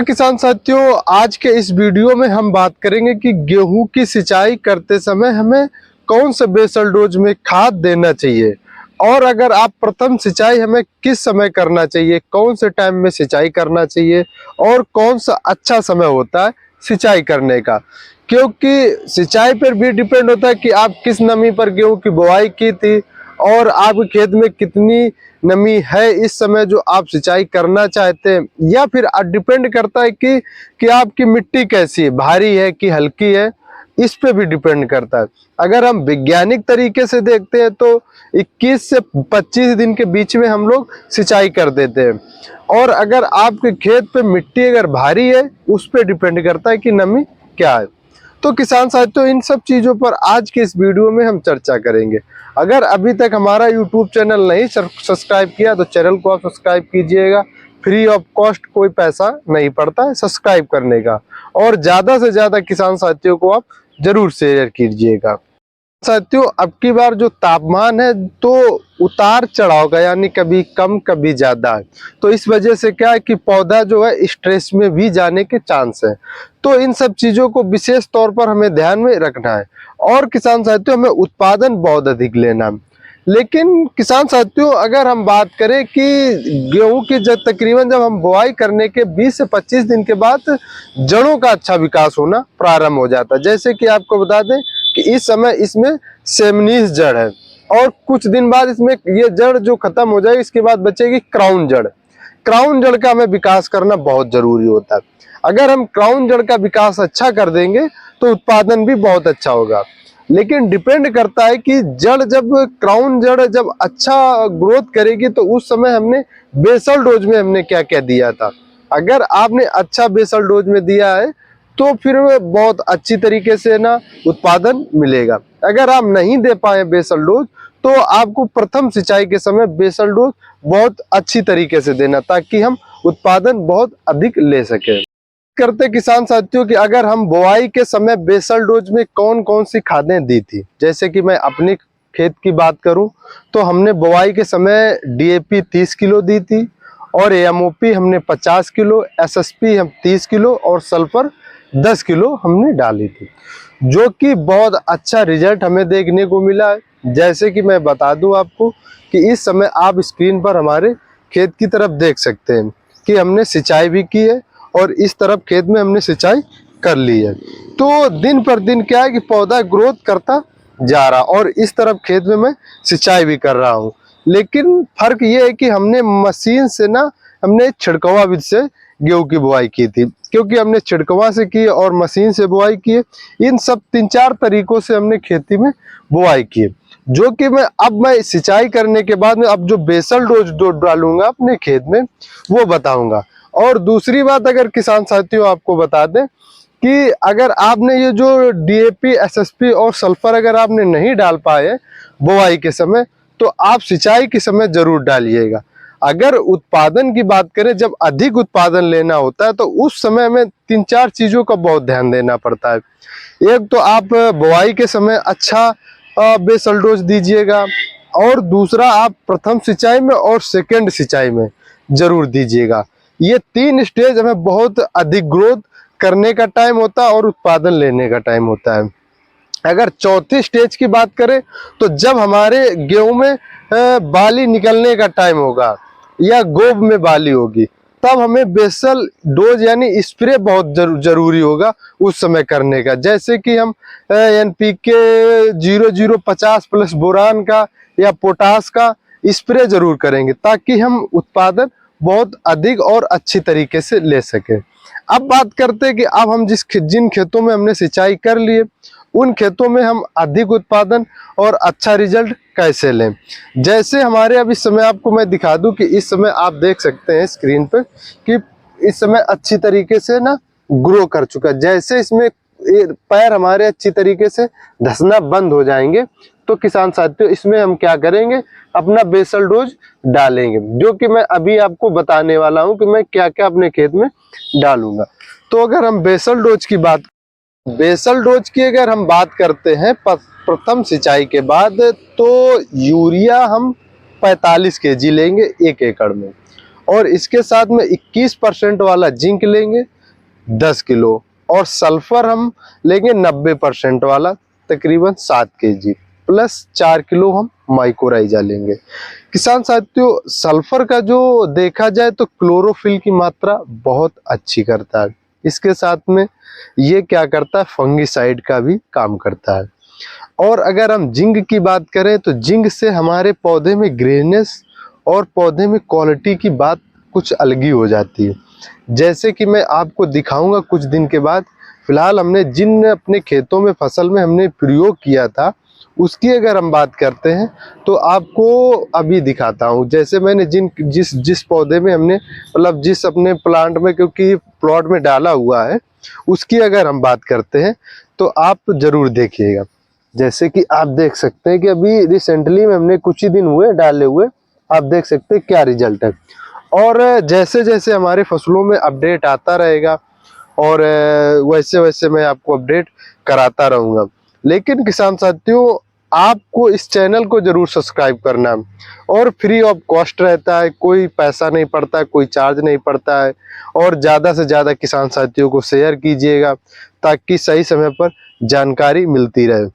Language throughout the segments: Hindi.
किसान साथियों, आज के इस वीडियो में हम बात करेंगे कि गेहूं की सिंचाई करते समय हमें कौन से बेसल डोज में खाद देना चाहिए और अगर आप प्रथम सिंचाई हमें किस समय करना चाहिए, कौन से टाइम में सिंचाई करना चाहिए और कौन सा अच्छा समय होता है सिंचाई करने का। क्योंकि सिंचाई पर भी डिपेंड होता है कि आप किस नमी पर गेहूं की बुआई की थी और आपके खेत में कितनी नमी है इस समय जो आप सिंचाई करना चाहते हैं, या फिर डिपेंड करता है कि आपकी मिट्टी कैसी है, भारी है कि हल्की है, इस पे भी डिपेंड करता है। अगर हम वैज्ञानिक तरीके से देखते हैं तो 21 से 25 दिन के बीच में हम लोग सिंचाई कर देते हैं। और अगर आपके खेत पे मिट्टी अगर भारी है, उस पे डिपेंड करता है कि नमी क्या है। तो किसान साथियों, इन सब चीज़ों पर आज के इस वीडियो में हम चर्चा करेंगे। अगर अभी तक हमारा यूट्यूब चैनल नहीं सब्सक्राइब किया तो चैनल को आप सब्सक्राइब कीजिएगा। फ्री ऑफ कॉस्ट, कोई पैसा नहीं पड़ता है सब्सक्राइब करने का। और ज़्यादा से ज़्यादा किसान साथियों को आप जरूर शेयर कीजिएगा। साथियों, अब की बार जो तापमान है तो उतार चढ़ाव का, यानी कभी कम कभी ज्यादा है। तो इस वजह से क्या है कि पौधा जो है स्ट्रेस में भी जाने के चांस है। तो इन सब चीजों को विशेष तौर पर हमें ध्यान में रखना है। और किसान साथियों, हमें उत्पादन बहुत अधिक लेना है। लेकिन किसान साथियों, अगर हम बात करें कि गेहूं की तकरीबन जब हम बुआई करने के 20 से 25 दिन के बाद जड़ों का अच्छा विकास होना प्रारंभ हो जाता है। जैसे कि आपको बता दें कि इस समय इसमें सेमनीस जड़ है और कुछ दिन बाद इसमें ये जड़ जो खत्म हो जाएगी, इसके बाद बचेगी क्राउन जड़। क्राउन जड़ का हमें विकास करना बहुत जरूरी होता है। अगर हम क्राउन जड़ का विकास अच्छा कर देंगे तो उत्पादन भी बहुत अच्छा होगा। लेकिन डिपेंड करता है कि क्राउन जड़ जब अच्छा ग्रोथ करेगी तो उस समय हमने बेसल डोज में हमने क्या क्या दिया था। अगर आपने अच्छा बेसल डोज में दिया है तो फिर बहुत अच्छी तरीके से ना उत्पादन मिलेगा। अगर आप नहीं दे पाए बेसल डोज तो आपको प्रथम सिंचाई के समय बेसल डोज बहुत अच्छी तरीके से देना, ताकि हम उत्पादन बहुत अधिक ले सके। करते किसान साथियों कि अगर हम बुआई के समय बेसल डोज में कौन कौन सी खादें दी थी, जैसे कि मैं अपनी खेत की बात करूं तो हमने बुआई के समय डीएपी 30 किलो दी थी और एमओपी हमने 50 किलो, एसएसपी हम 30 किलो और सल्फर 10 किलो हमने डाली थी, जो कि बहुत अच्छा रिजल्ट हमें देखने को मिला है। जैसे कि मैं बता दूं आपको कि इस समय आप स्क्रीन पर हमारे खेत की तरफ देख सकते हैं कि हमने सिंचाई भी की है और इस तरफ खेत में हमने सिंचाई कर ली है। तो दिन पर दिन क्या है कि पौधा ग्रोथ करता जा रहा और इस तरफ खेत में मैं सिंचाई भी कर रहा हूँ। लेकिन फर्क ये है कि हमने मशीन से ना, हमने छिड़कवा विधि से गेहूं की बुआई की थी, क्योंकि हमने छिड़कवा से की और मशीन से बुआई की है। इन सब 3-4 तरीकों से हमने खेती में बुआई की है, जो कि मैं सिंचाई करने के बाद में अब जो बेसल डोज डालूंगा अपने खेत में वो बताऊंगा। और दूसरी बात, अगर किसान साथियों आपको बता दें कि अगर आपने ये जो डीएपी, एसएसपी और सल्फर अगर आपने नहीं डाल पाए बुआई के समय तो आप सिंचाई के समय जरूर डालिएगा। अगर उत्पादन की बात करें, जब अधिक उत्पादन लेना होता है तो उस समय में 3-4 चीजों का बहुत ध्यान देना पड़ता है। एक तो आप बुआई के समय अच्छा बेसल डोज दीजिएगा और दूसरा आप प्रथम सिंचाई में और सेकेंड सिंचाई में जरूर दीजिएगा। ये 3 स्टेज हमें बहुत अधिक ग्रोथ करने का टाइम होता है और उत्पादन लेने का टाइम होता है। अगर चौथी स्टेज की बात करें तो जब हमारे गेहूं में बाली निकलने का टाइम होगा या गोब में बाली होगी, तब हमें बेसल डोज यानी स्प्रे बहुत जरूरी होगा उस समय करने का। जैसे कि हम एनपीके 0050 प्लस बोरान का या पोटास का स्प्रे जरूर करेंगे, ताकि हम उत्पादन बहुत अधिक और अच्छी तरीके से ले सके। अब बात करते हैं कि अब हम जिन खेतों में हमने सिंचाई कर लिए उन खेतों में हम अधिक उत्पादन और अच्छा रिजल्ट कैसे लें। जैसे हमारे अब इस समय आपको मैं दिखा दूं कि इस समय आप देख सकते हैं स्क्रीन पर कि इस समय अच्छी तरीके से ना ग्रो कर चुका है। जैसे इसमें पैर हमारे अच्छी तरीके से धंसना बंद हो जाएंगे तो किसान साथियों इसमें हम क्या करेंगे, अपना बेसल डोज डालेंगे, जो कि मैं अभी आपको बताने वाला हूं कि मैं क्या क्या अपने खेत में डालूंगा। तो अगर हम बेसल डोज की अगर हम बात करते हैं प्रथम सिंचाई के बाद, तो यूरिया हम 45 केजी लेंगे 1 एकड़ में और इसके साथ में 21% वाला जिंक लेंगे 10 किलो, और सल्फर हम लेंगे 90% वाला तकरीबन 7 kg, प्लस 4 किलो हम माइकोराइजा लेंगे। किसान साथियों, सल्फर का जो देखा जाए तो क्लोरोफिल की मात्रा बहुत अच्छी करता है। इसके साथ में ये क्या करता है, फंगिसाइड का भी काम करता है। और अगर हम जिंक की बात करें तो जिंक से हमारे पौधे में ग्रेनेस और पौधे में क्वालिटी की बात कुछ अलग ही हो जाती है। जैसे कि मैं आपको दिखाऊंगा कुछ दिन के बाद। फिलहाल हमने जिन अपने खेतों में फसल में हमने प्रयोग किया था, उसकी अगर हम बात करते हैं तो आपको अभी दिखाता हूँ। जैसे मैंने जिस पौधे में हमने मतलब जिस अपने प्लांट में, क्योंकि प्लॉट में डाला हुआ है, उसकी अगर हम बात करते हैं तो आप जरूर देखिएगा। जैसे कि आप देख सकते हैं कि अभी रिसेंटली में हमने कुछ ही दिन हुए डाले हुए, आप देख सकते हैं क्या रिजल्ट है। और जैसे जैसे हमारे फसलों में अपडेट आता रहेगा और वैसे वैसे मैं आपको अपडेट कराता रहूँगा। लेकिन किसान साथियों, आपको इस चैनल को जरूर सब्सक्राइब करना है, और फ्री ऑफ कॉस्ट रहता है, कोई पैसा नहीं पड़ता है, कोई चार्ज नहीं पड़ता है। और ज़्यादा से ज़्यादा किसान साथियों को शेयर कीजिएगा ताकि सही समय पर जानकारी मिलती रहे।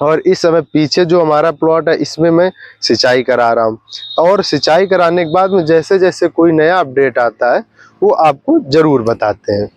और इस समय पीछे जो हमारा प्लॉट है, इसमें मैं सिंचाई करा रहा हूँ, और सिंचाई कराने के बाद में जैसे जैसे कोई नया अपडेट आता है वो आपको जरूर बताते हैं।